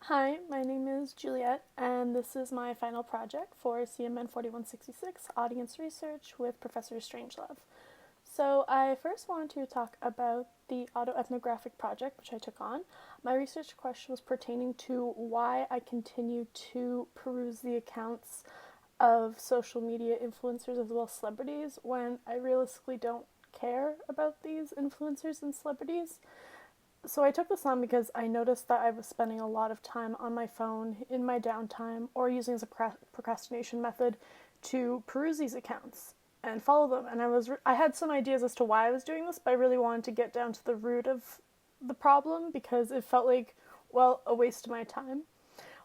Hi, my name is Juliet, and this is my final project for CMN4166 Audience Research with Professor Strangelove. So I first wanted to talk about the autoethnographic project, which I took on. My research question was pertaining to why I continue to peruse the accounts of social media influencers as well as celebrities when I realistically don't care about these influencers and celebrities. So I took this on because I noticed that I was spending a lot of time on my phone in my downtime or using as a procrastination method to peruse these accounts and follow them. And I had some ideas as to why I was doing this, but I really wanted to get down to the root of the problem because it felt like, well, a waste of my time.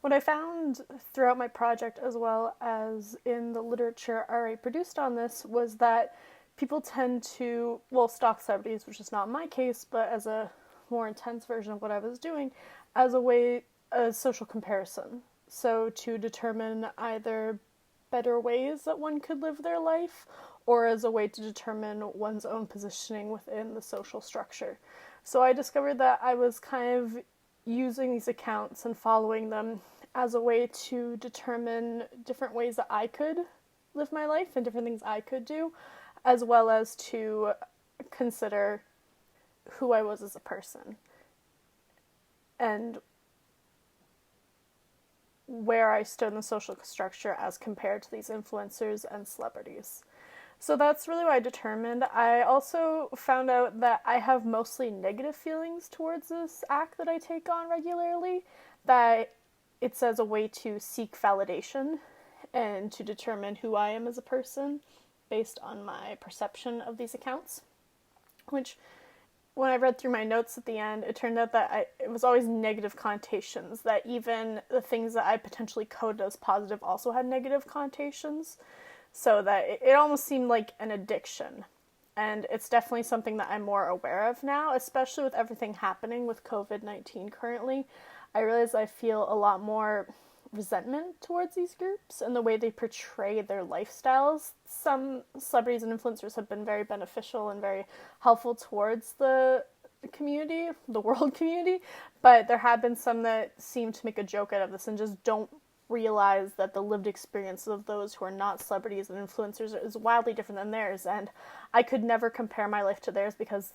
What I found throughout my project, as well as in the literature already produced on this, was that people tend to, well, stalk celebrities, which is not my case, but as a more intense version of what I was doing, as a social comparison. So to determine either better ways that one could live their life or as a way to determine one's own positioning within the social structure. So I discovered that I was kind of using these accounts and following them as a way to determine different ways that I could live my life and different things I could do, as well as to consider who I was as a person and where I stood in the social structure as compared to these influencers and celebrities. So that's really what I determined. I also found out that I have mostly negative feelings towards this act that I take on regularly, that it's as a way to seek validation and to determine who I am as a person based on my perception of these accounts, which when I read through my notes at the end, it turned out that it was always negative connotations, that even the things that I potentially coded as positive also had negative connotations, so that it almost seemed like an addiction. And it's definitely something that I'm more aware of now, especially with everything happening with COVID-19 currently. I realize I feel a lot more resentment towards these groups and the way they portray their lifestyles. Some celebrities and influencers have been very beneficial and very helpful towards the community, the world community, but there have been some that seem to make a joke out of this and just don't realize that the lived experience of those who are not celebrities and influencers is wildly different than theirs, and I could never compare my life to theirs because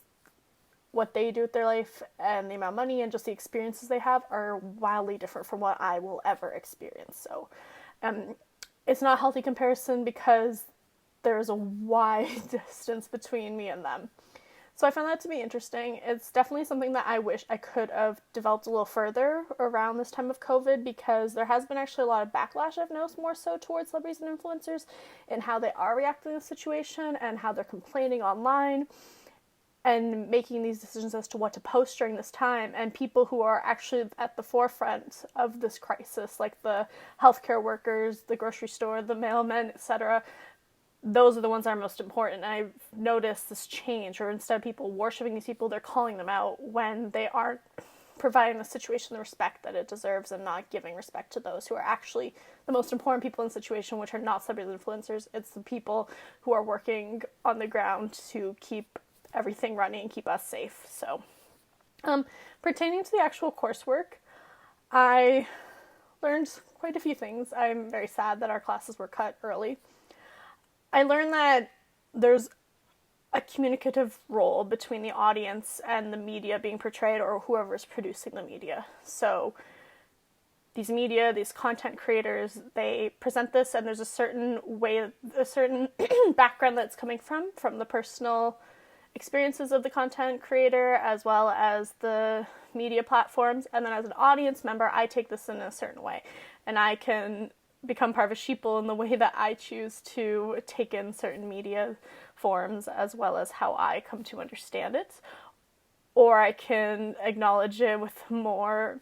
what they do with their life and the amount of money and just the experiences they have are wildly different from what I will ever experience. So it's not a healthy comparison because there's a wide distance between me and them. So I found that to be interesting. It's definitely something that I wish I could have developed a little further around this time of COVID, because there has been actually a lot of backlash I've noticed more so towards celebrities and influencers and how they are reacting to the situation and how they're complaining online and making these decisions as to what to post during this time. And people who are actually at the forefront of this crisis, like the healthcare workers, the grocery store, the mailmen, etc., those are the ones that are most important. And I've noticed this change, or instead of people worshiping these people, they're calling them out when they aren't providing the situation the respect that it deserves and not giving respect to those who are actually the most important people in the situation, which are not celebrities and influencers. It's the people who are working on the ground to keep everything running and keep us safe. So, pertaining to the actual coursework, I learned quite a few things. I'm very sad that our classes were cut early. I learned that there's a communicative role between the audience and the media being portrayed, or whoever is producing the media. So these media, these content creators, they present this, and there's a certain way, a certain background that's coming from the personal experiences of the content creator as well as the media platforms. And then as an audience member, I take this in a certain way, and I can become part of a sheeple in the way that I choose to take in certain media forms as well as how I come to understand it. Or I can acknowledge it with a more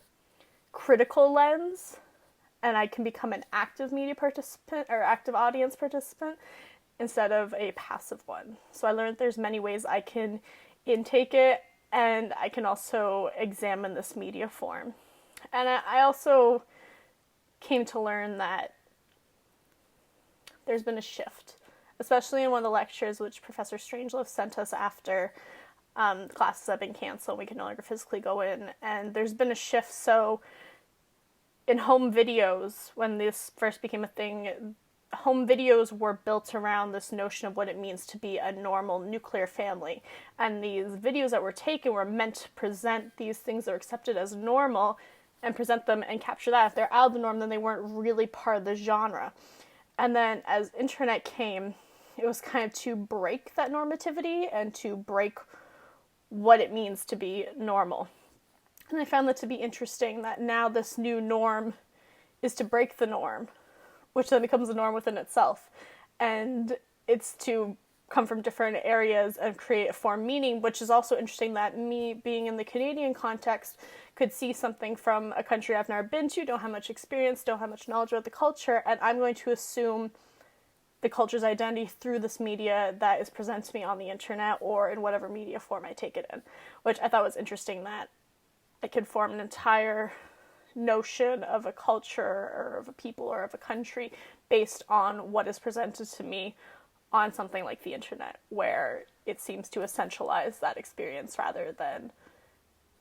critical lens, and I can become an active media participant or active audience participant instead of a passive one. So I learned there's many ways I can intake it, and I can also examine this media form. And I also came to learn that there's been a shift, especially in one of the lectures which Professor Strangelove sent us after classes have been canceled. We can no longer physically go in, and there's been a shift. So in home videos, when this first became a thing, home videos were built around this notion of what it means to be a normal nuclear family. And these videos that were taken were meant to present these things that are accepted as normal and present them and capture that. If they're out of the norm, then they weren't really part of the genre. And then as internet came, it was kind of to break that normativity and to break what it means to be normal. And I found that to be interesting, that now this new norm is to break the norm, which then becomes a norm within itself. And it's to come from different areas and create a form meaning, which is also interesting that me being in the Canadian context could see something from a country I've never been to, don't have much experience, don't have much knowledge about the culture, and I'm going to assume the culture's identity through this media that is presented to me on the internet or in whatever media form I take it in, which I thought was interesting, that I could form an entire notion of a culture or of a people or of a country based on what is presented to me on something like the internet, where it seems to essentialize that experience rather than,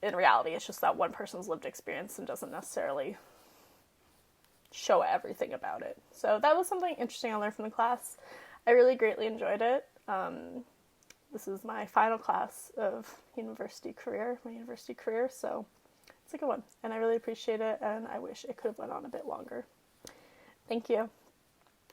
in reality, it's just that one person's lived experience and doesn't necessarily show everything about it. So that was something interesting I learned from the class. I really greatly enjoyed it. This is my final class of my university career, so it's a good one, and I really appreciate it, and I wish it could have went on a bit longer. Thank you.